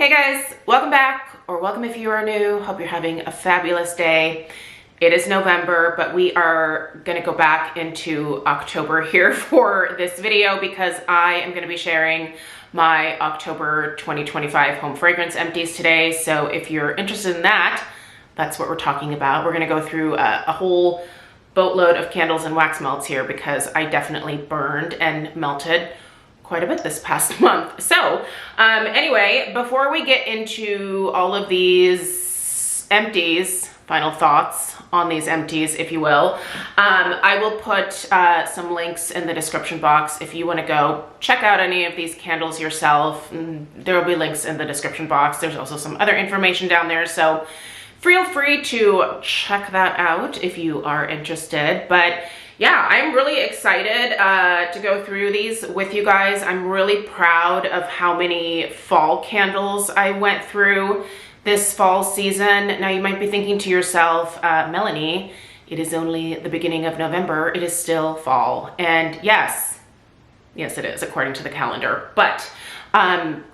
Hey guys, welcome back, or welcome if you are new. Hope you're having a fabulous day. It is November, but we are gonna go back into October here for this video because I am gonna be sharing my October 2025 home fragrance empties today. So if you're interested in that, that's what we're talking about. We're gonna go through a whole boatload of candles and wax melts here because I definitely burned and melted quite a bit this past month. So anyway, before we get into all of these empties, final thoughts on these empties, if you will, I will put some links in the description box if you want to go check out any of these candles yourself. There will be links in the description box. There's also some other information down there, so feel free to check that out if you are interested. But yeah, I'm really excited to go through these with you guys. I'm really proud of how many fall candles I went through this fall season. Now you might be thinking to yourself, Melanie, it is only the beginning of November. It is still fall. And yes it is according to the calendar. But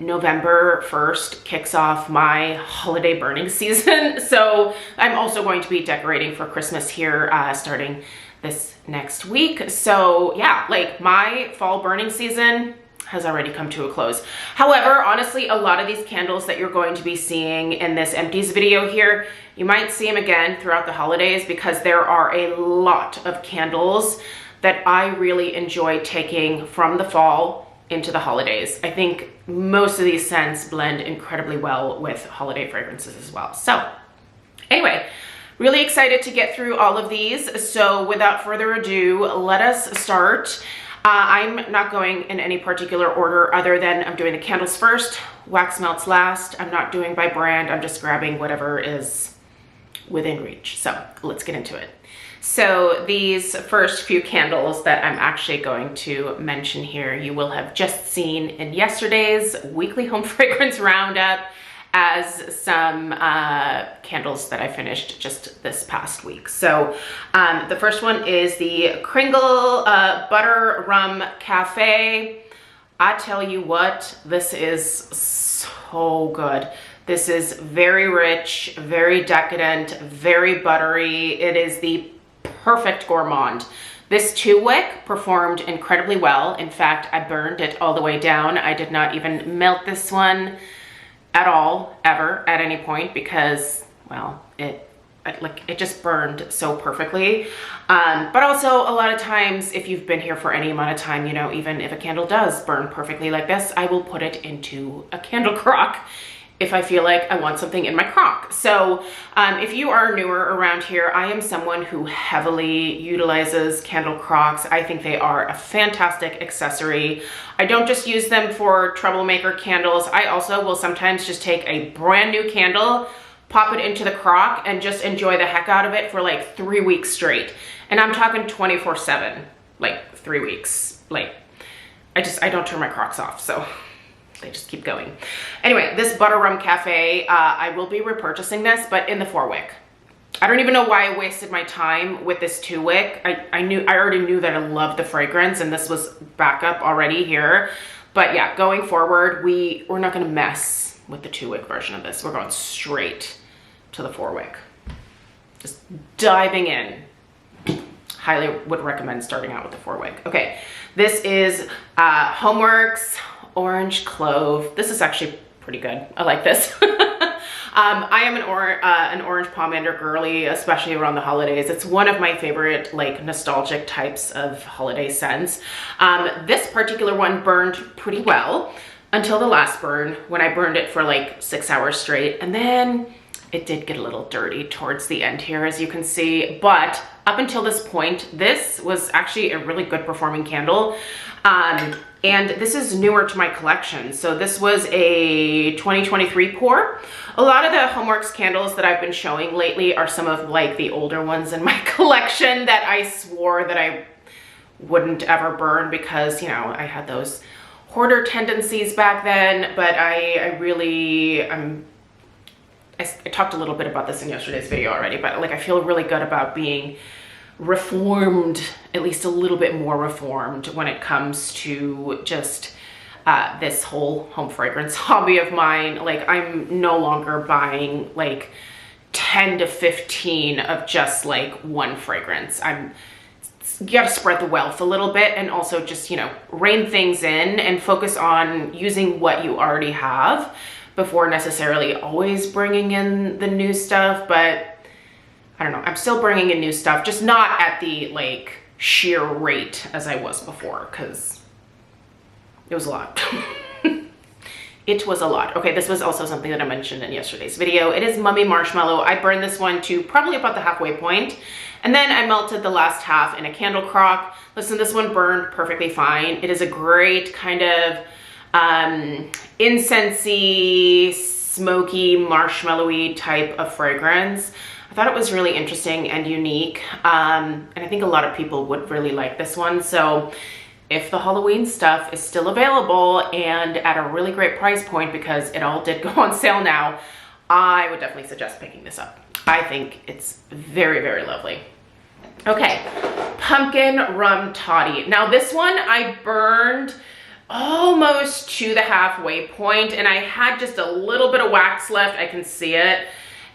November 1st kicks off my holiday burning season. So I'm also going to be decorating for Christmas here starting this next week. So yeah, like my fall burning season has already come to a close. However, honestly, a lot of these candles that you're going to be seeing in this empties video here, you might see them again throughout the holidays because there are a lot of candles that I really enjoy taking from the fall into the holidays. I think most of these scents blend incredibly well with holiday fragrances as well. So anyway, really excited to get through all of these. So without further ado, let us start. I'm not going in any particular order other than I'm doing the candles first, wax melts last. I'm not doing by brand. I'm just grabbing whatever is within reach. So let's get into it. So these first few candles that I'm actually going to mention here, you will have just seen in yesterday's weekly home fragrance roundup as some candles that I finished just this past week. So the first one is the Cringle Butter Rum Cafe. I tell you what, this is so good. This is very rich, very decadent, very buttery. It is the perfect gourmand. This 2-wick performed incredibly well. In fact, I burned it all the way down. I did not even melt this one at all, ever, at any point, because, well, it just burned so perfectly. But also, a lot of times, if you've been here for any amount of time, you know, even if a candle does burn perfectly like this, I will put it into a candle crock if I feel like I want something in my crock. So if you are newer around here, I am someone who heavily utilizes candle crocks. I think they are a fantastic accessory. I don't just use them for troublemaker candles. I also will sometimes just take a brand new candle, pop it into the crock, and just enjoy the heck out of it for like 3 weeks straight. And I'm talking 24/7, like 3 weeks. Like, I don't turn my crocks off, so they just keep going. Anyway, this Butter Rum Cafe, I will be repurchasing this, but in the 4-wick. I don't even know why I wasted my time with this 2-wick. I already knew that I loved the fragrance, and this was backup already here. But yeah, going forward, we're not gonna mess with the 2-wick version of this. We're going straight to the 4-wick. Just diving in. Highly would recommend starting out with the 4-wick. Okay, this is HomeWorx Orange Clove. This is actually pretty good. I like this. I am an orange pomander girly, especially around the holidays. It's one of my favorite like nostalgic types of holiday scents. This particular one burned pretty well until the last burn when I burned it for like 6 hours straight. And then it did get a little dirty towards the end here, as you can see. But up until this point, this was actually a really good performing candle. And this is newer to my collection. So this was a 2023 pour. A lot of the HomeWorx candles that I've been showing lately are some of like the older ones in my collection that I swore that I wouldn't ever burn because, you know, I had those hoarder tendencies back then. But I talked a little bit about this in yesterday's video already, but like I feel really good about being reformed, at least a little bit more reformed when it comes to just this whole home fragrance hobby of mine. Like, I'm no longer buying like 10 to 15 of just like one fragrance. You gotta spread the wealth a little bit, and also just, you know, rein things in and focus on using what you already have before necessarily always bringing in the new stuff. But I don't know, I'm still bringing in new stuff, just not at the like sheer rate as I was before, because it was a lot. It was a lot. Okay, this was also something that I mentioned in yesterday's video. It is Mummy Marshmallow. I burned this one to probably about the halfway point, and then I melted the last half in a candle crock. Listen, this one burned perfectly fine. It is a great kind of incensey, smoky, marshmallowy type of fragrance. I thought it was really interesting and unique, and I think a lot of people would really like this one. So if the Halloween stuff is still available and at a really great price point, because it all did go on sale now, I would definitely suggest picking this up. I think it's very, very lovely. Okay, Pumpkin Rum Toddy. Now this one I burned almost to the halfway point, and I had just a little bit of wax left. I can see it.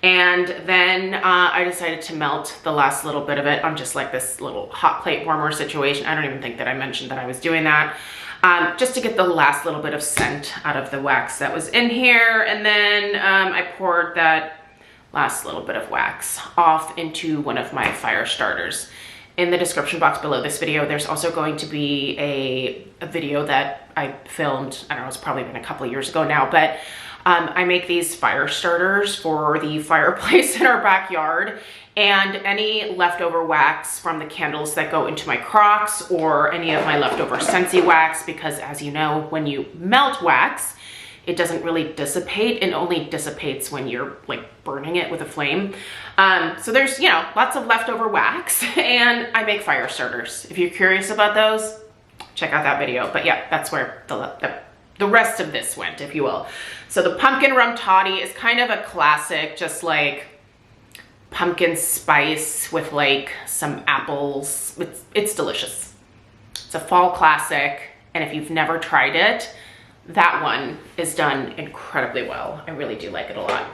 And then I decided to melt the last little bit of it on just like this little hot plate warmer situation. I don't even think that I mentioned that I was doing that. Just to get the last little bit of scent out of the wax that was in here. And then I poured that last little bit of wax off into one of my fire starters. In the description box below this video, there's also going to be a video that I filmed, I don't know, it's probably been a couple of years ago now, but I make these fire starters for the fireplace in our backyard, and any leftover wax from the candles that go into my crocks, or any of my leftover Scentsy wax, because as you know, when you melt wax, it doesn't really dissipate. It only dissipates when you're like burning it with a flame. So there's, you know, lots of leftover wax, and I make fire starters. If you're curious about those, check out that video. But yeah, that's where the rest of this went, if you will. So the Pumpkin Rum Toddy is kind of a classic, just like pumpkin spice with like some apples. It's delicious. It's a fall classic, and if you've never tried it, that one is done incredibly well. I really do like it a lot.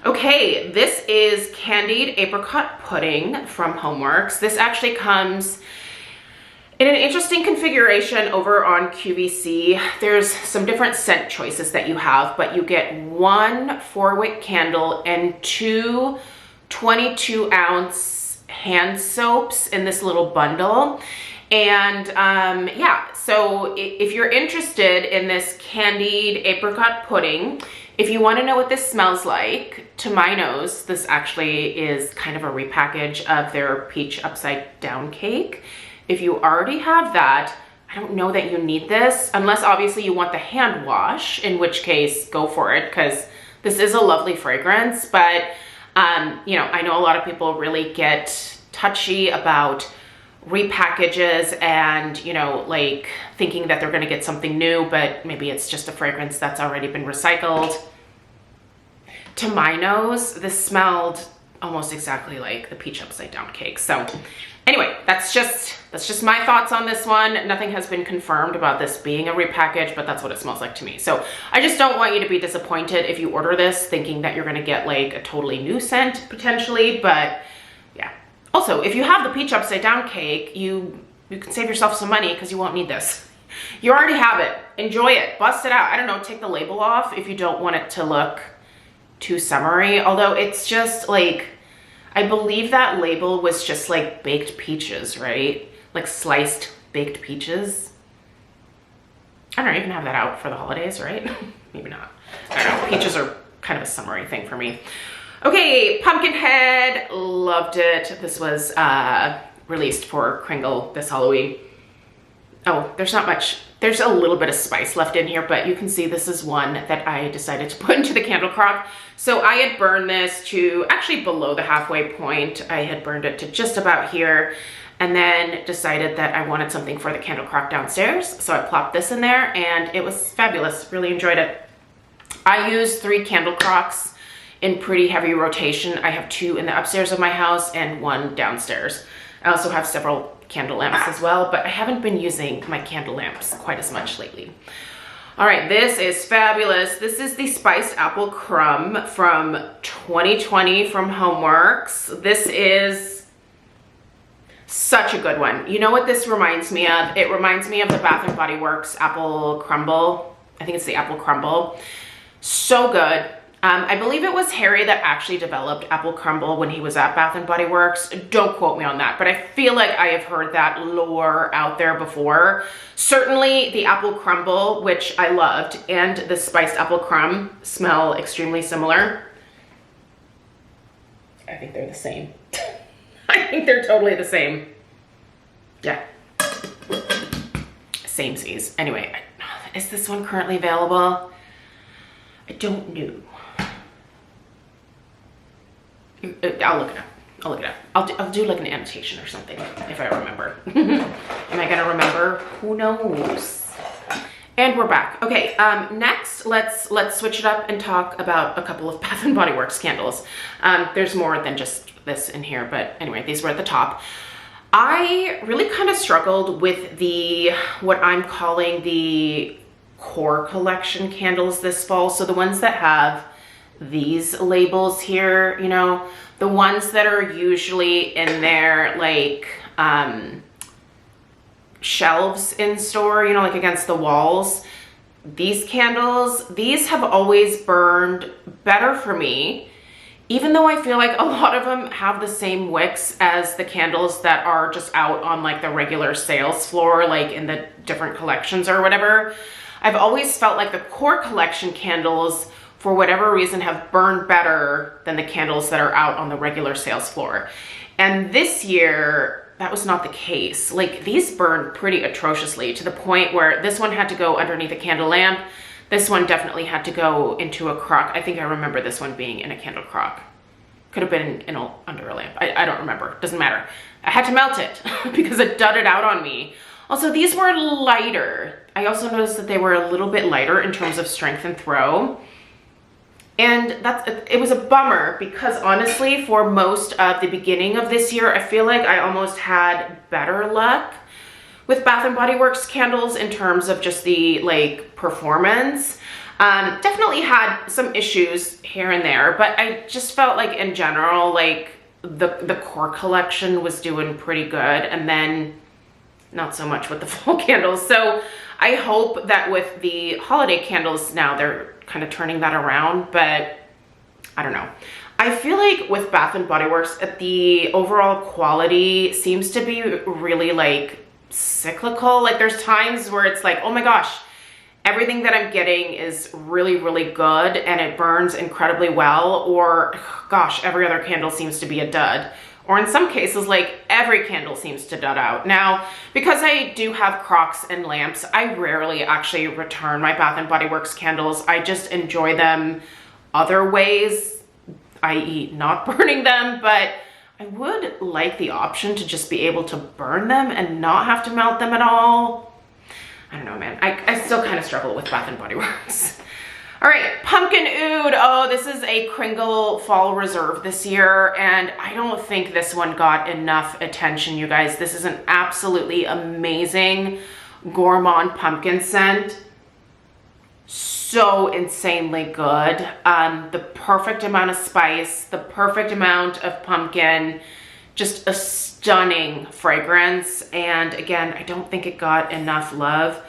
Okay, this is Candied Apricot Pudding from HomeWorx. This actually comes in an interesting configuration over on QVC. There's some different scent choices that you have, but you get one 4-wick candle and two 22-ounce hand soaps in this little bundle. And yeah, so if you're interested in this Candied Apricot Pudding, if you want to know what this smells like, to my nose, this actually is kind of a repackage of their peach upside down cake. If you already have that, I don't know that you need this, unless obviously you want the hand wash, in which case go for it, because this is a lovely fragrance. But you know, I know a lot of people really get touchy about repackages and, you know, like thinking that they're going to get something new, but maybe it's just a fragrance that's already been recycled. To my nose, this smelled almost exactly like the peach upside down cake. So anyway, that's just my thoughts on this one. Nothing has been confirmed about this being a repackage, but that's what it smells like to me. So I just don't want you to be disappointed if you order this thinking that you're going to get like a totally new scent potentially. But yeah, also if you have the peach upside down cake, you can save yourself some money because you won't need this. You already have it. Enjoy it. Bust it out. I don't know, take the label off if you don't want it to look too summery, although it's just like, I believe that label was just like baked peaches, right? Like sliced baked peaches. I don't know, you can have that out for the holidays, right? Maybe not. I don't know, peaches are kind of a summery thing for me. Okay, Pumpkinhead, loved it. This was released for Cringle this Halloween. Oh, there's not much. There's a little bit of spice left in here, but you can see this is one that I decided to put into the candle crock. So I had burned this to actually below the halfway point. I had burned it to just about here, and then decided that I wanted something for the candle crock downstairs. So I plopped this in there, and it was fabulous. Really enjoyed it. I used 3 candle crocks in pretty heavy rotation. I have 2 in the upstairs of my house and 1 downstairs. I also have several candle lamps as well, but I haven't been using my candle lamps quite as much lately. All right, this is fabulous. This is the Spiced Apple Crumb from 2020 from HomeWorx. This is such a good one. You know what this reminds me of? It reminds me of the Bath & Body Works Apple Crumble. I think it's the Apple Crumble. So good. I believe it was Harry that actually developed Apple Crumble when he was at Bath & Body Works. Don't quote me on that, but I feel like I have heard that lore out there before. Certainly the Apple Crumble, which I loved, and the Spiced Apple Crumb smell extremely similar. I think they're the same. I think they're totally the same. Yeah. Same-sies. Anyway, is this one currently available? I don't know. I'll look it up. I'll look it up. I'll do like an annotation or something if I remember. Am I gonna remember? Who knows? And we're back. Okay, next let's switch it up and talk about a couple of Bath & Body Works candles. There's more than just this in here, but anyway, these were at the top. I really kind of struggled with what I'm calling the core collection candles this fall. So the ones that have these labels here, you know, the ones that are usually in their like shelves in store, you know, like against the walls. These candles, these have always burned better for me, even though I feel like a lot of them have the same wicks as the candles that are just out on like the regular sales floor, like in the different collections or whatever. I've always felt like the core collection candles, for whatever reason, have burned better than the candles that are out on the regular sales floor. And this year, that was not the case. Like, these burned pretty atrociously to the point where this one had to go underneath a candle lamp. This one definitely had to go into a crock. I think I remember this one being in a candle crock. Could have been under a lamp. I don't remember. Doesn't matter. I had to melt it because it dudded out on me. Also, these were lighter. I also noticed that they were a little bit lighter in terms of strength and throw. And it was a bummer because honestly, for most of the beginning of this year, I feel like I almost had better luck with Bath & Body Works candles in terms of just the like performance. Definitely had some issues here and there, but I just felt like in general, like the core collection was doing pretty good, and then not so much with the fall candles. So I hope that with the holiday candles now, they're kind of turning that around, but I don't know. I feel like with Bath & Body Works, the overall quality seems to be really like cyclical. Like there's times where it's like, oh my gosh, everything that I'm getting is really, really good and it burns incredibly well, or gosh, every other candle seems to be a dud. Or in some cases, like every candle seems to dud out. Now, because I do have crocks and lamps, I rarely actually return my Bath & Body Works candles. I just enjoy them other ways, i.e. not burning them, but I would like the option to just be able to burn them and not have to melt them at all. I don't know, man. I still kind of struggle with Bath & Body Works. All right, Pumpkin Oud. Oh, this is a Cringle Fall Reserve this year, and I don't think this one got enough attention, you guys. This is an absolutely amazing gourmand pumpkin scent. So insanely good. The perfect amount of spice, the perfect amount of pumpkin, just a stunning fragrance. And again, I don't think it got enough love.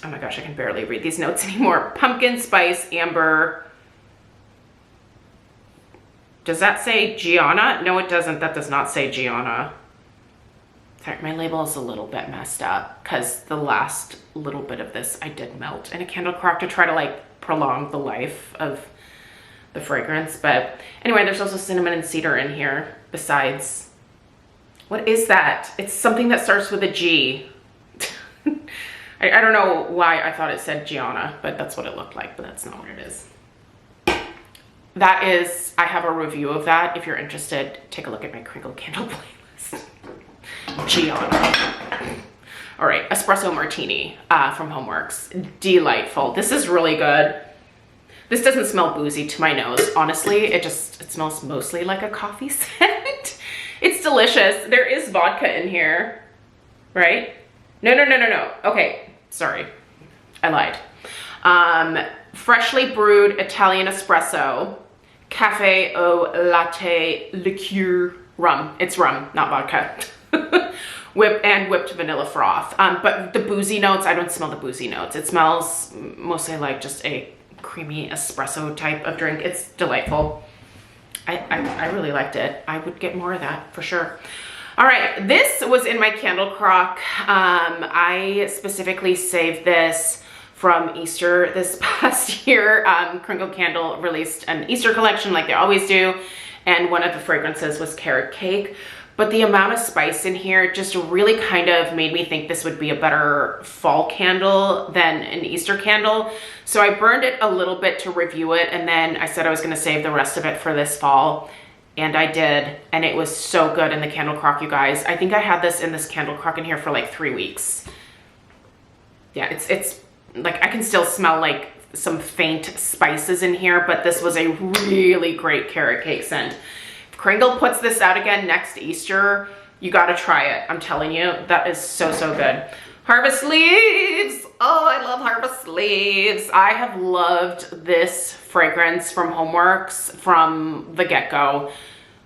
Oh my gosh, I can barely read these notes anymore. Pumpkin, spice, amber. Does that say Gianna? No, it doesn't. That does not say Gianna. Sorry, my label is a little bit messed up because the last little bit of this I did melt in a candle crock to try to like prolong the life of the fragrance. But anyway, there's also cinnamon and cedar in here besides. What is that? It's something that starts with a G. I don't know why I thought it said Gianna, but that's what it looked like, but that's not what it is. That is, I have a review of that. If you're interested, take a look at my Cringle candle playlist. Gianna. All right, espresso martini from HomeWorx. Delightful. This is really good. This doesn't smell boozy to my nose. Honestly, it smells mostly like a coffee scent. It's delicious. There is vodka in here, right? No. Okay. Sorry, I lied. Freshly brewed Italian espresso, cafe au latte liqueur rum. It's rum, not vodka. Whipped vanilla froth. But the boozy notes, I don't smell the boozy notes. It smells mostly like just a creamy espresso type of drink. It's delightful. I really liked it. I would get more of that for sure. All right, this was in my candle crock. I specifically saved this from Easter this past year. Cringle Candle released an Easter collection like they always do, and one of the fragrances was carrot cake. But the amount of spice in here just really kind of made me think this would be a better fall candle than an Easter candle. So I burned it a little bit to review it, and then I said I was gonna save the rest of it for this fall. And I did, and it was so good in the candle crock, you guys. I think I had this in this candle crock in here for like 3 weeks. Yeah, it's like, I can still smell like some faint spices in here, but this was a really great carrot cake scent. If Cringle puts this out again next Easter, you gotta try it. I'm telling you, that is so, so good. Harvest Leaves. Oh, I love Harvest Leaves. I have loved this fragrance from HomeWorx from the get-go.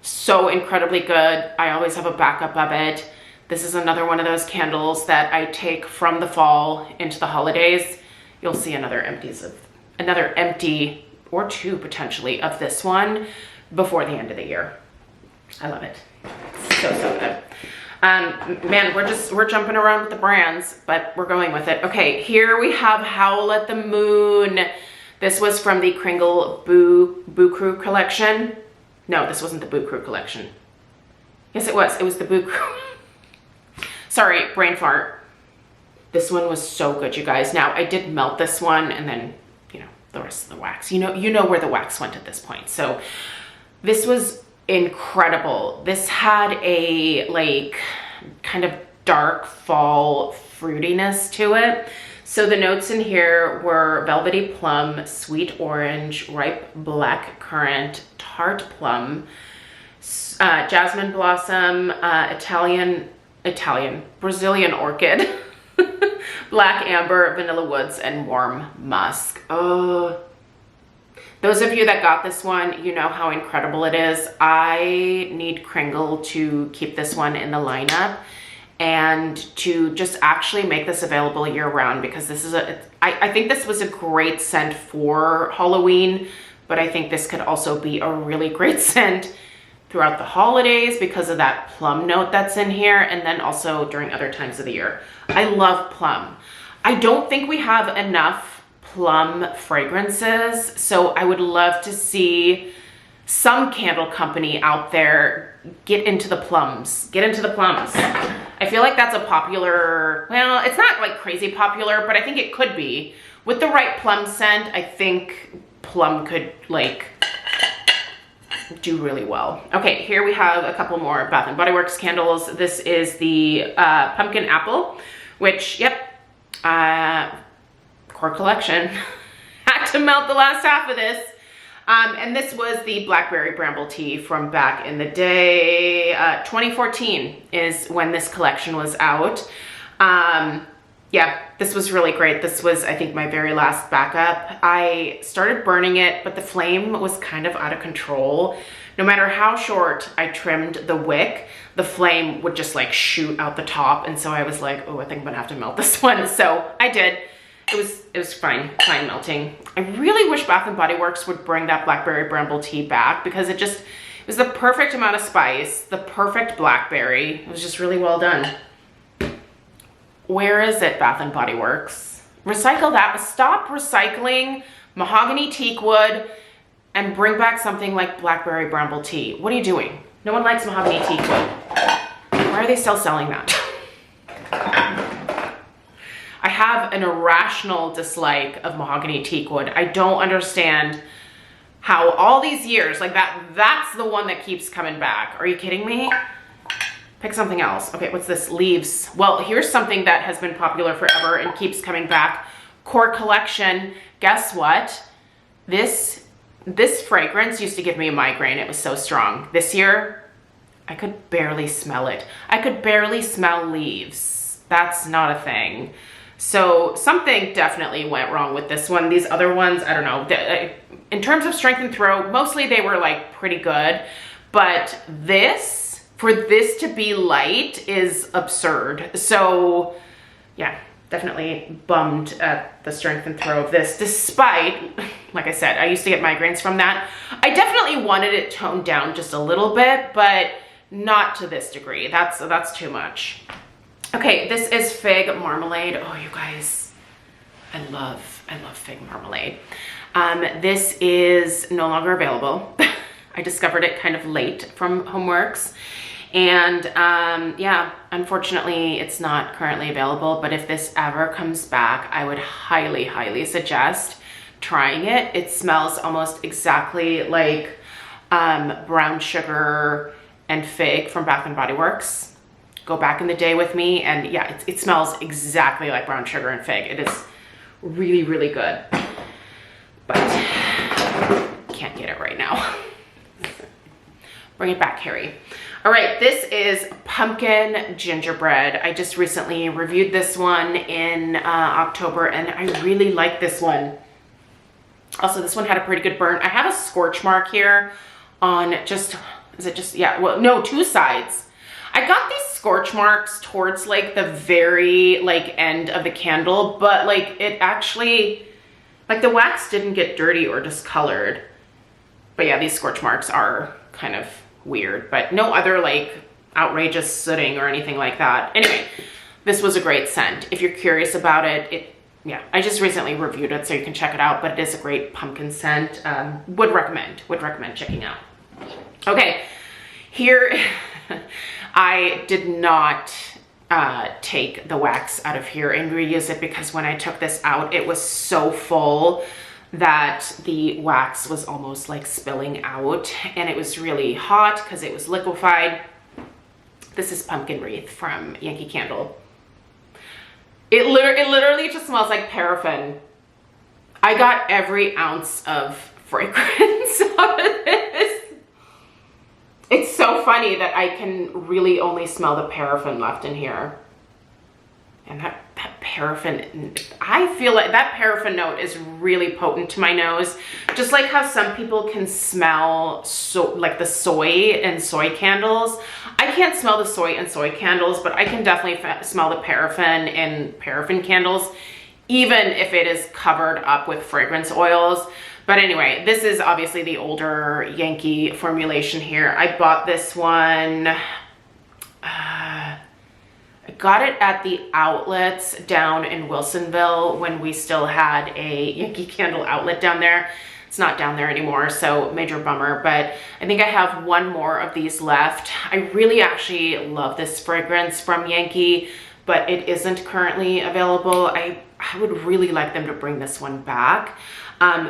So incredibly good. I always have a backup of it. This is another one of those candles that I take from the fall into the holidays. You'll see another empty or two potentially of this one before the end of the year. I love it. So, so good. Man, we're jumping around with the brands, but we're going with it. Okay, here we have Howl at the Moon. This was from the Cringle Boo Crew collection. No, this wasn't the Boo Crew collection. Yes, it was. It was the Boo Crew. Sorry, brain fart. This one was so good, you guys. Now, I did melt this one, and then, you know, the rest of the wax. You know where the wax went at this point. So this was incredible. This had a like kind of dark fall fruitiness to it. So the notes in here were velvety plum, sweet orange, ripe black currant, tart plum, jasmine blossom, Brazilian orchid, black amber, vanilla woods, and warm musk. Oh, those of you that got this one, you know how incredible it is. I need Cringle to keep this one in the lineup and to just actually make this available year round, because this is I think this was a great scent for Halloween, but I think this could also be a really great scent throughout the holidays because of that plum note that's in here, and then also during other times of the year. I love plum. I don't think we have enough plum fragrances, so I would love to see some candle company out there get into the plums. Get into the plums. I feel like that's a popular, well, it's not like crazy popular, but I think it could be. With the right plum scent, I think plum could like do really well. Okay, here we have a couple more Bath & Body Works candles. This is the pumpkin apple, which, yep, core collection. Had to melt the last half of this. And this was the blackberry bramble tea from back in the day. 2014 is when this collection was out. Yeah, this was really great. This was, I think, my very last backup. I started burning it, but the flame was kind of out of control. No matter how short I trimmed the wick, the flame would just like shoot out the top. And so I was like, oh, I think I'm gonna have to melt this one. So I did. It was fine melting. I really wish Bath & Body Works would bring that blackberry bramble tea back, because it was the perfect amount of spice, the perfect blackberry. It was just really well done. Where is it, Bath & Body Works? Recycle that. Stop recycling mahogany teak wood and bring back something like blackberry bramble tea. What are you doing? No one likes mahogany teak wood. Why are they still selling that? I have an irrational dislike of mahogany teak wood. I don't understand how all these years, like that's the one that keeps coming back. Are you kidding me? Pick something else. Okay, what's this? Leaves. Well, here's something that has been popular forever and keeps coming back. Core collection. Guess what? This fragrance used to give me a migraine. It was so strong. This year, I could barely smell it. I could barely smell leaves. That's not a thing. So something definitely went wrong with this one. These other ones, I don't know. In terms of strength and throw, mostly they were like pretty good. But this, for this to be light is absurd. So yeah, definitely bummed at the strength and throw of this, despite, like I said, I used to get migraines from that. I definitely wanted it toned down just a little bit, but not to this degree. That's too much. Okay, this is fig marmalade. Oh, you guys, I love fig marmalade. This is no longer available. I discovered it kind of late from HomeWorx. And yeah, unfortunately, it's not currently available. But if this ever comes back, I would highly, highly suggest trying it. It smells almost exactly like brown sugar and fig from Bath and Body Works. Go back in the day with me, and yeah, it smells exactly like brown sugar and fig. It is really, really good, but can't get it right now. Bring it back, Harry. All right, this is pumpkin gingerbread. I just recently reviewed this one in October, and I really like this one. Also, this one had a pretty good burn. I have a scorch mark here on just, is it just, yeah, well, no, two sides. I got these scorch marks towards like the very like end of the candle, but like it actually, like the wax didn't get dirty or discolored. But yeah, these scorch marks are kind of weird, but no other like outrageous sooting or anything like that. Anyway, this was a great scent. If you're curious about it, yeah, I just recently reviewed it, so you can check it out, but it is a great pumpkin scent. Would recommend checking out. Okay, here, I did not take the wax out of here and reuse it, because when I took this out, it was so full that the wax was almost like spilling out, and it was really hot because it was liquefied. This is Pumpkin Wreath from Yankee Candle. It literally just smells like paraffin. I got every ounce of fragrance out of this. It's so funny that I can really only smell the paraffin left in here. And that paraffin, I feel like that paraffin note is really potent to my nose. Just like how some people can smell like the soy and soy candles. I can't smell the soy and soy candles, but I can definitely smell the paraffin in paraffin candles, even if it is covered up with fragrance oils. But anyway, this is obviously the older Yankee formulation here. I bought this one, I got it at the outlets down in Wilsonville when we still had a Yankee Candle outlet down there. It's not down there anymore, so major bummer, but I think I have one more of these left. I really actually love this fragrance from Yankee, but it isn't currently available. I would really like them to bring this one back.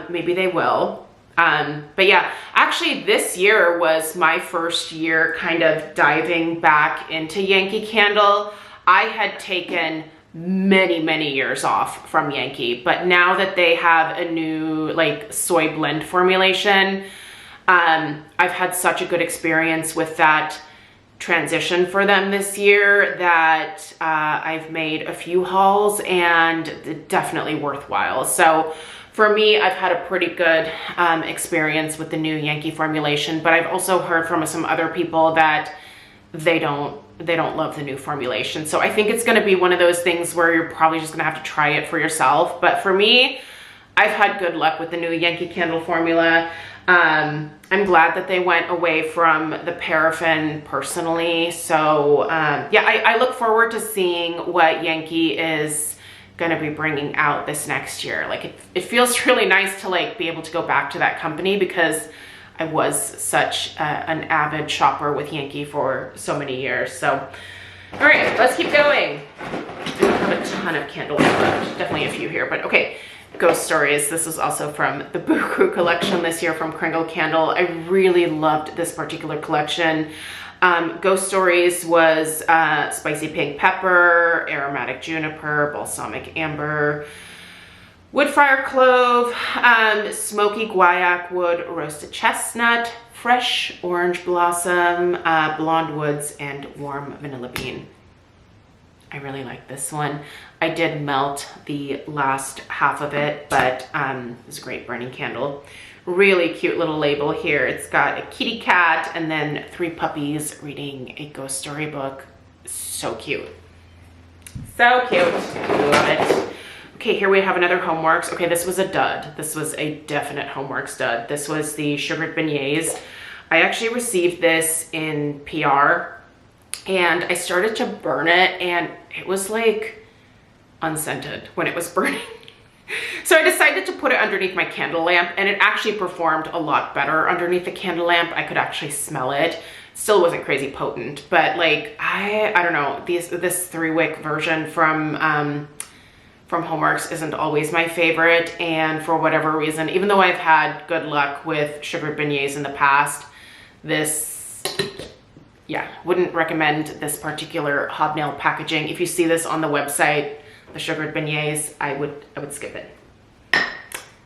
Maybe they will. But yeah, actually this year was my first year kind of diving back into Yankee Candle. I had taken many years off from Yankee, but now that they have a new like soy blend formulation, I've had such a good experience with that transition for them this year that I've made a few hauls, and definitely worthwhile. So for me, I've had a pretty good experience with the new Yankee formulation, but I've also heard from some other people that they don't love the new formulation. So I think it's gonna be one of those things where you're probably just gonna have to try it for yourself. But for me, I've had good luck with the new Yankee Candle formula. I'm glad that they went away from the paraffin personally. So yeah, I look forward to seeing what Yankee is gonna be bringing out this next year. Like it feels really nice to like be able to go back to that company, because I was such an avid shopper with Yankee for so many years. So, all right, let's keep going. I don't have a ton of candles left, definitely a few here, but okay. Ghost Stories. This was also from the Boo Crew collection this year from Cringle Candle. I really loved this particular collection. Ghost Stories was spicy pink pepper, aromatic juniper, balsamic amber, woodfire clove, smoky guaiac wood, roasted chestnut, fresh orange blossom, blonde woods, and warm vanilla bean. I really like this one. I did melt the last half of it, but it's a great burning candle. Really cute little label here. It's got a kitty cat and then 3 puppies reading a ghost story book. So cute. So cute. Love it. Okay, here we have another HomeWorx. Okay, this was a dud. This was a definite HomeWorx dud. This was the sugared beignets. I actually received this in PR and I started to burn it and it was like unscented when it was burning. So I decided to put it underneath my candle lamp and it actually performed a lot better underneath the candle lamp. I could actually smell it. Still wasn't crazy potent, but like, I don't know, this 3-wick version from HomeWorx isn't always my favorite. And for whatever reason, even though I've had good luck with sugared beignets in the past, this, yeah, wouldn't recommend this particular hobnail packaging. If you see this on the website, the sugared beignets, I would skip it.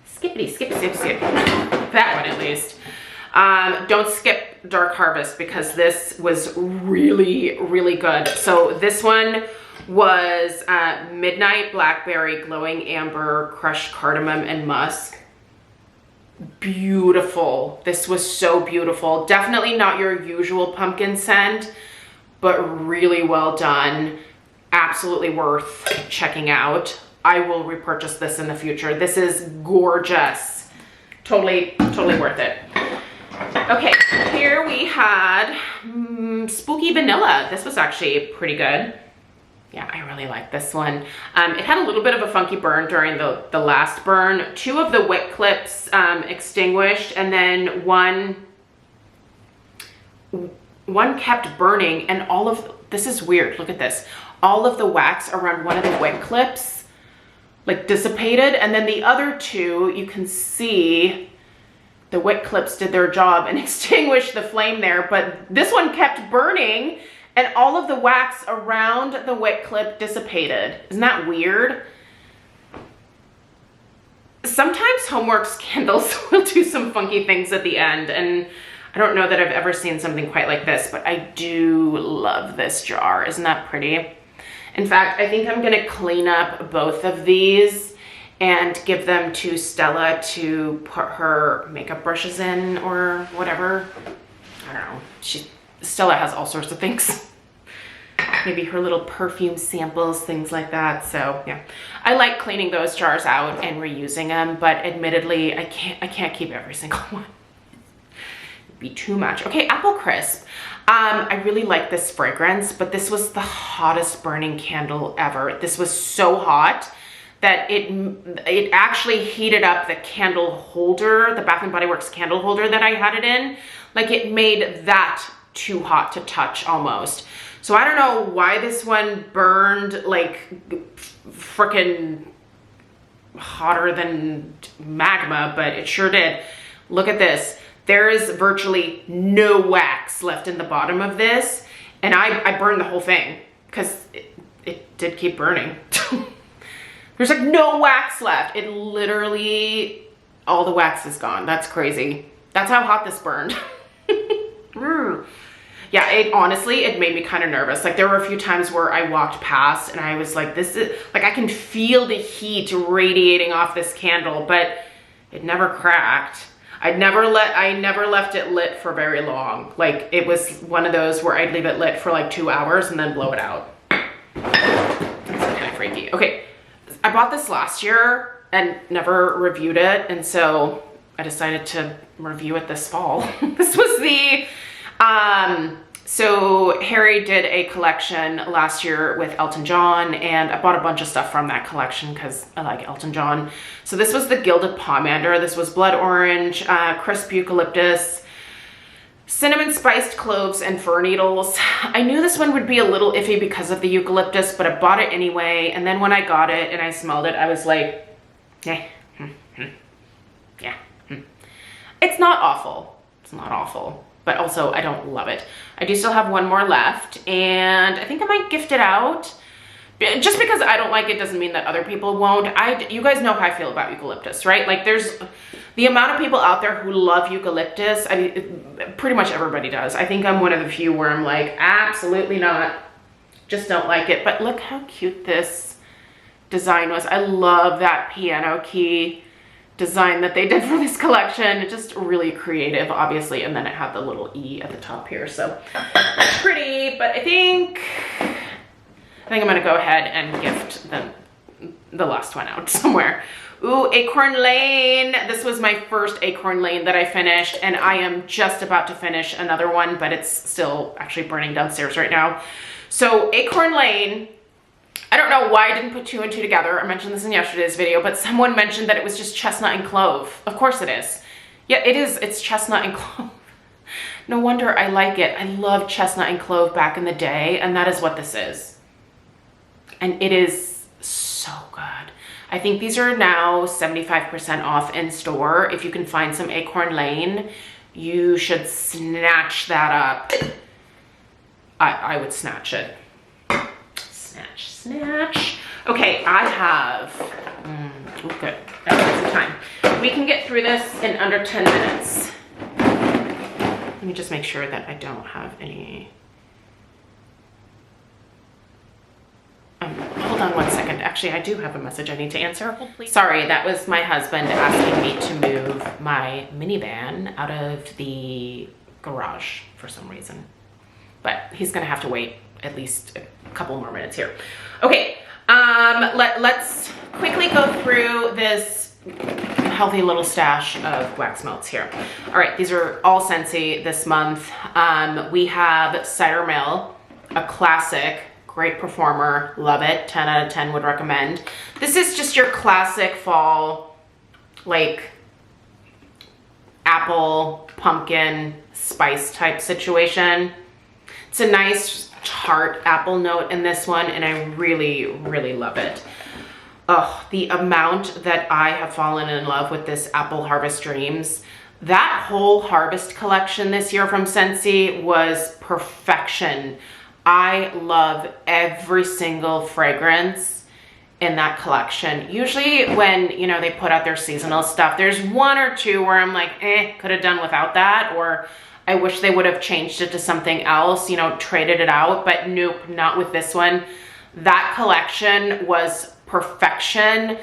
Skippity, skip. That one at least. Don't skip Dark Harvest because this was really, really good. So this one was Midnight Blackberry, Glowing Amber, Crushed Cardamom, and Musk. Beautiful. This was so beautiful. Definitely not your usual pumpkin scent, but really well done. Absolutely worth checking out. I will repurchase this in the future. This is gorgeous. Totally worth it. Okay, here we had Spooky Vanilla. This was actually pretty good. Yeah, I really like this one. It had a little bit of a funky burn during the last burn. 2 of the wick clips extinguished, and then one kept burning, and all of, this is weird, look at this. All of the wax around one of the wick clips like dissipated, and then the other 2, you can see the wick clips did their job and extinguished the flame there, but this one kept burning and all of the wax around the wick clip dissipated. Isn't that weird? Sometimes HomeWorx candles will do some funky things at the end, and I don't know that I've ever seen something quite like this, but I do love this jar. Isn't that pretty? In fact, I think I'm gonna clean up both of these and give them to Stella to put her makeup brushes in or whatever. I don't know. Stella has all sorts of things. Maybe her little perfume samples, things like that. So yeah, I like cleaning those jars out and reusing them, but admittedly, I can't keep every single one. It'd be too much. Okay, Apple Crisp. I really like this fragrance, but this was the hottest burning candle ever. This was so hot that it actually heated up the candle holder, the Bath & Body Works candle holder that I had it in. Like, it made that too hot to touch almost. So I don't know why this one burned like freaking hotter than magma, but it sure did. Look at this. There is virtually no wax left in the bottom of this, and I burned the whole thing because it did keep burning. There's like no wax left. It literally, all the wax is gone. That's crazy. That's how hot this burned. Yeah, it made me kind of nervous. Like, there were a few times where I walked past and I was like, this is, like, I can feel the heat radiating off this candle, but it never cracked. I never left it lit for very long. Like, it was one of those where I'd leave it lit for like 2 hours and then blow it out. That's kind of freaky. Okay, I bought this last year and never reviewed it, and so I decided to review it this fall. This was the, so Harry did a collection last year with Elton John, and I bought a bunch of stuff from that collection because I like Elton John. So this was the Gilded Pomander. This was blood orange, crisp eucalyptus, cinnamon spiced cloves, and fir needles. I knew this one would be a little iffy because of the eucalyptus, but I bought it anyway. And then when I got it and I smelled it, I was like, yeah. It's not awful. It's not awful. But also, I don't love it. I do still have one more left, and I think I might gift it out. Just because I don't like it doesn't mean that other people won't. You guys know how I feel about eucalyptus, right? Like, there's the amount of people out there who love eucalyptus. I mean, pretty much everybody does. I think I'm one of the few where I'm like, absolutely not. just don't like it. But look how cute this design was. I love that piano key design that they did for this collection. Just really creative, obviously. And then it had the little E at the top here. So pretty, but I think I'm gonna go ahead and gift the last one out somewhere. Ooh, Acorn Lane. This was my first Acorn Lane that I finished, and I am just about to finish another one, but it's still actually burning downstairs right now. So Acorn Lane, I don't know why I didn't put two and two together. I mentioned this in yesterday's video, but someone mentioned that it was just chestnut and clove. Of course it is. Yeah, it is. It's chestnut and clove. No wonder I like it. I loved chestnut and clove back in the day, and that is what this is. And it is so good. I think these are now 75% off in store. If you can find some Acorn Lane, you should snatch that up. I would snatch it. Snatch, snatch. Okay, I have, good, I have some time. We can get through this in under 10 minutes. Let me just make sure that I don't have any. Hold on one second. Actually, I do have a message I need to answer. Sorry, that was my husband asking me to move my minivan out of the garage for some reason. But he's gonna have to wait at least a couple more minutes here. Okay, let's quickly go through this healthy little stash of wax melts here. All right, these are all Scentsy this month. We have Cider Mill, a classic, great performer, love it, 10 out of 10 would recommend. This is just your classic fall, like apple, pumpkin, spice type situation. It's a nice tart apple note in this one, and I really, really love it. Oh, the amount that I have fallen in love with this Apple Harvest Dreams. That whole Harvest collection this year from Scentsy was perfection. I love every single fragrance in that collection. Usually when, you know, they put out their seasonal stuff, there's one or two where I'm like, could have done without that, or I wish they would have changed it to something else, you know, traded it out, but nope, not with this one. That collection was perfection,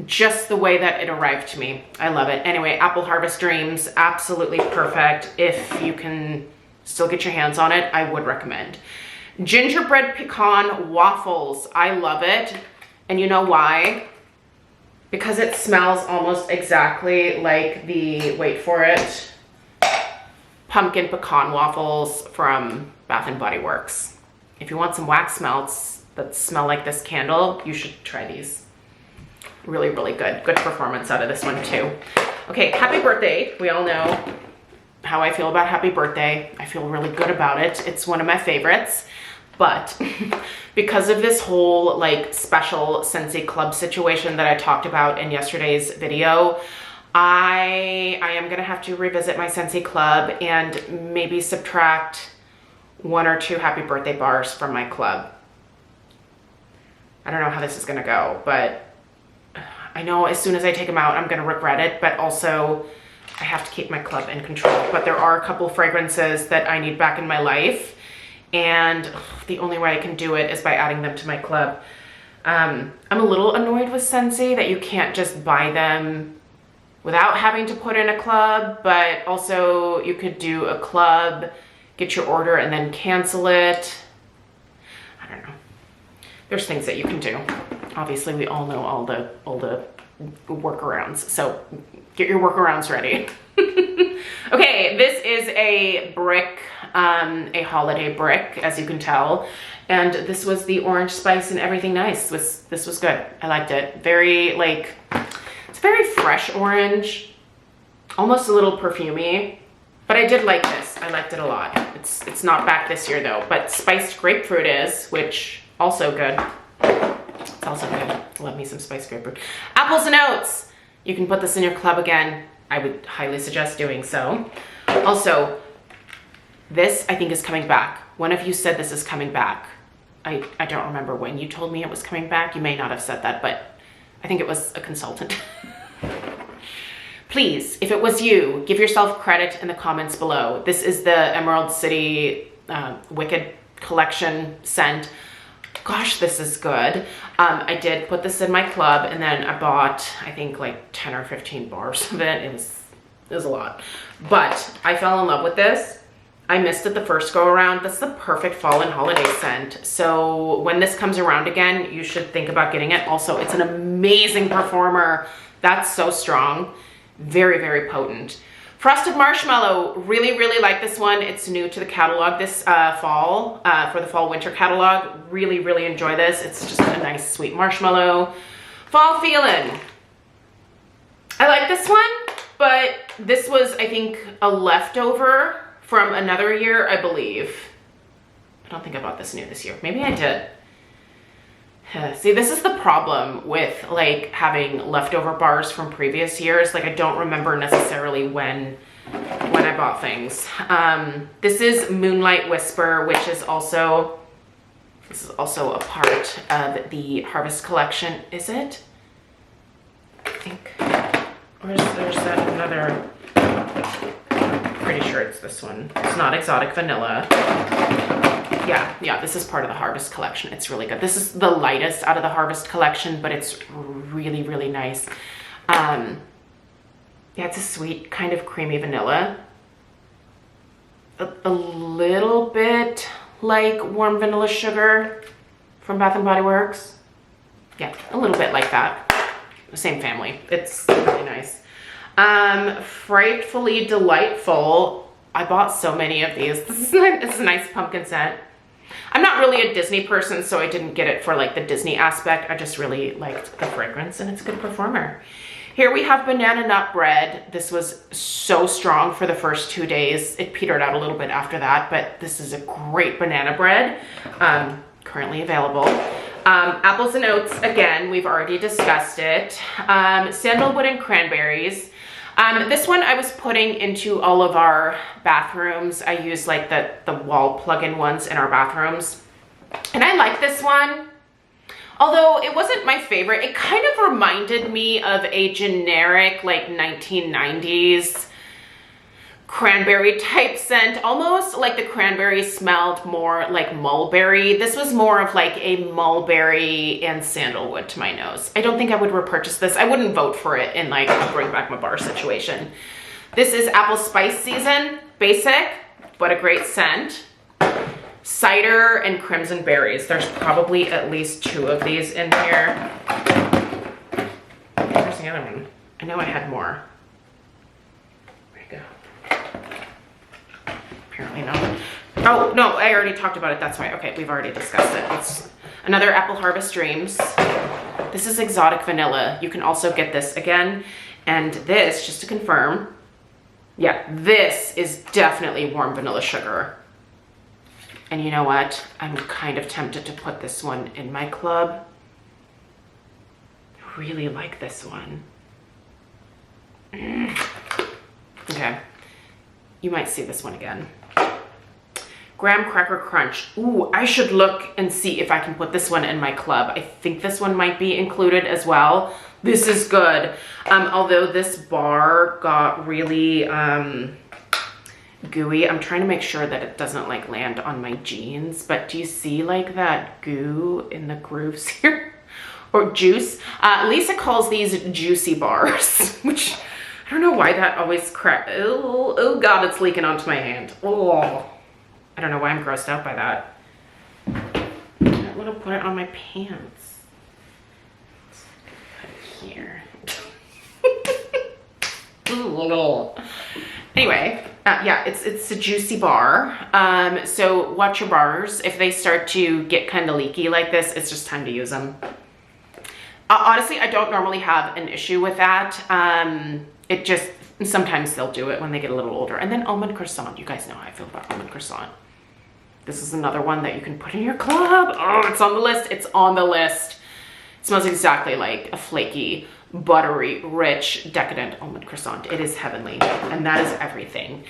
just the way that it arrived to me. I love it. Anyway, Apple Harvest Dreams, absolutely perfect. If you can still get your hands on it, I would recommend. Gingerbread pecan waffles, I love it. And you know why? Because it smells almost exactly like the, wait for it, pumpkin pecan waffles from Bath & Body Works. If you want some wax melts that smell like this candle, you should try these. Really, really good. Good performance out of this one too. Okay, happy birthday. We all know how I feel about happy birthday. I feel really good about it. It's one of my favorites. But because of this whole like special Scentsy club situation that I talked about in yesterday's video, I am gonna have to revisit my Scentsy club and maybe subtract 1 or 2 happy birthday bars from my club. I don't know how this is gonna go, but I know as soon as I take them out, I'm gonna regret it, but also I have to keep my club in control. But there are a couple fragrances that I need back in my life, and the only way I can do it is by adding them to my club. I'm a little annoyed with Scentsy that you can't just buy them without having to put in a club, but also you could do a club, get your order, and then cancel it. I don't know. There's things that you can do. Obviously, we all know all the workarounds, so get your workarounds ready. Okay, this is a brick, a holiday brick, as you can tell, and this was the orange spice and everything nice. This was good. I liked it. Very like, it's very fresh orange, almost a little perfumey, but I did like this. I liked it a lot. It's not back this year though, but spiced grapefruit is, which also good. It's also good. Love me some spiced grapefruit. Apples and oats. You can put this in your club again. I would highly suggest doing so. Also, this I think is coming back. One of you said this is coming back. I don't remember when you told me it was coming back. You may not have said that, but I think it was a consultant. Please, if it was you, give yourself credit in the comments below. This is the Emerald City Wicked Collection scent. Gosh, this is good. I did put this in my club, and then I bought, I think, like 10 or 15 bars of it. It was a lot. But I fell in love with this. I missed it the first go around. This is the perfect fall and holiday scent. So when this comes around again, you should think about getting it. Also, it's an amazing performer. That's so strong. Very, very potent. Frosted Marshmallow, really, really like this one. It's new to the catalog this fall, for the fall winter catalog. Really, really enjoy this. It's just a nice sweet marshmallow. Fall feeling. I like this one, but this was, I think, a leftover from another year, I believe. I don't think I bought this new this year. Maybe I did. See, this is the problem with like having leftover bars from previous years. Like I don't remember necessarily when I bought things. This is Moonlight Whisper, which is also, this is also a part of the Harvest collection. Is it? I think, or is there's that another, pretty sure it's this one. It's not Exotic Vanilla. Yeah, this is part of the Harvest collection. It's really good. This is the lightest out of the Harvest collection, but it's really, really nice. Yeah, it's a sweet kind of creamy vanilla. A little bit like warm vanilla sugar from Bath & Body Works. Yeah, a little bit like that. The same family. It's really nice. Frightfully Delightful. I bought so many of these. This is a nice pumpkin scent. I'm not really a Disney person, so I didn't get it for like the Disney aspect. I just really liked the fragrance, and it's a good performer. Here we have Banana Nut Bread. This was so strong for the first 2 days. It petered out a little bit after that, but this is a great banana bread, currently available. Apples and Oats, again, we've already discussed it. Sandalwood and Cranberries. This one I was putting into all of our bathrooms. I use like the wall plug-in ones in our bathrooms. And I like this one. Although it wasn't my favorite, it kind of reminded me of a generic like 1990s cranberry type scent, almost like the cranberry smelled more like mulberry. This was more of like a mulberry and sandalwood to my nose. I don't think I would repurchase this. I wouldn't vote for it in like a bring back my bar situation. This is Apple Spice Season, basic, but a great scent. Cider and Crimson Berries. There's probably at least 2 of these in here. Where's the other one? I know I had more. Where'd it go? Apparently not. Oh, no, I already talked about it. That's why. Okay, we've already discussed it. It's another Apple Harvest Dreams. This is Exotic Vanilla. You can also get this again. And this, just to confirm, yeah, this is definitely warm vanilla sugar. And you know what? I'm kind of tempted to put this one in my club. I really like this one. Okay. You might see this one again. Graham Cracker Crunch. Ooh, I should look and see if I can put this one in my club. I think this one might be included as well. This is good. Although this bar got really gooey. I'm trying to make sure that it doesn't like land on my jeans. But do you see like that goo in the grooves here? Or juice? Lisa calls these juicy bars, which I don't know why that always oh God, it's leaking onto my hand. Oh. I don't know why I'm grossed out by that. I don't want to put it on my pants. Put it here. Anyway, yeah, it's a juicy bar. So watch your bars. If they start to get kind of leaky like this, it's just time to use them. Honestly, I don't normally have an issue with that. It just, sometimes they'll do it when they get a little older. And then almond croissant. You guys know how I feel about almond croissant. This is another one that you can put in your club. Oh, it's on the list. It's on the list. It smells exactly like a flaky, buttery, rich, decadent almond croissant. It is heavenly. And that is everything.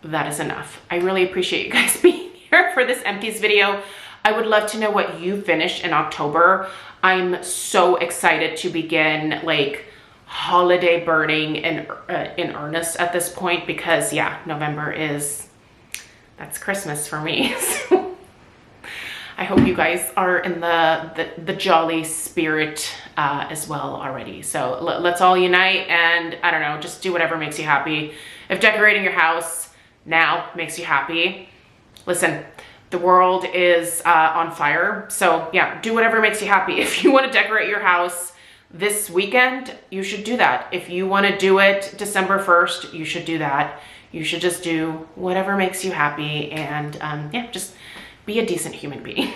That is enough. I really appreciate you guys being here for this Empties video. I would love to know what you finished in October. I'm so excited to begin like holiday burning in earnest at this point because yeah, November is, that's Christmas for me. So I hope you guys are in the jolly spirit as well already. So let's all unite and, I don't know, just do whatever makes you happy. If decorating your house now makes you happy, listen, the world is on fire. So yeah, do whatever makes you happy. If you want to decorate your house this weekend, you should do that. If you want to do it December 1st, you should do that. You should just do whatever makes you happy and yeah, just be a decent human being.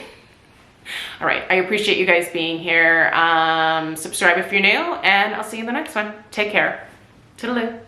All right, I appreciate you guys being here. Subscribe if you're new, and I'll see you in the next one. Take care. Toodaloo.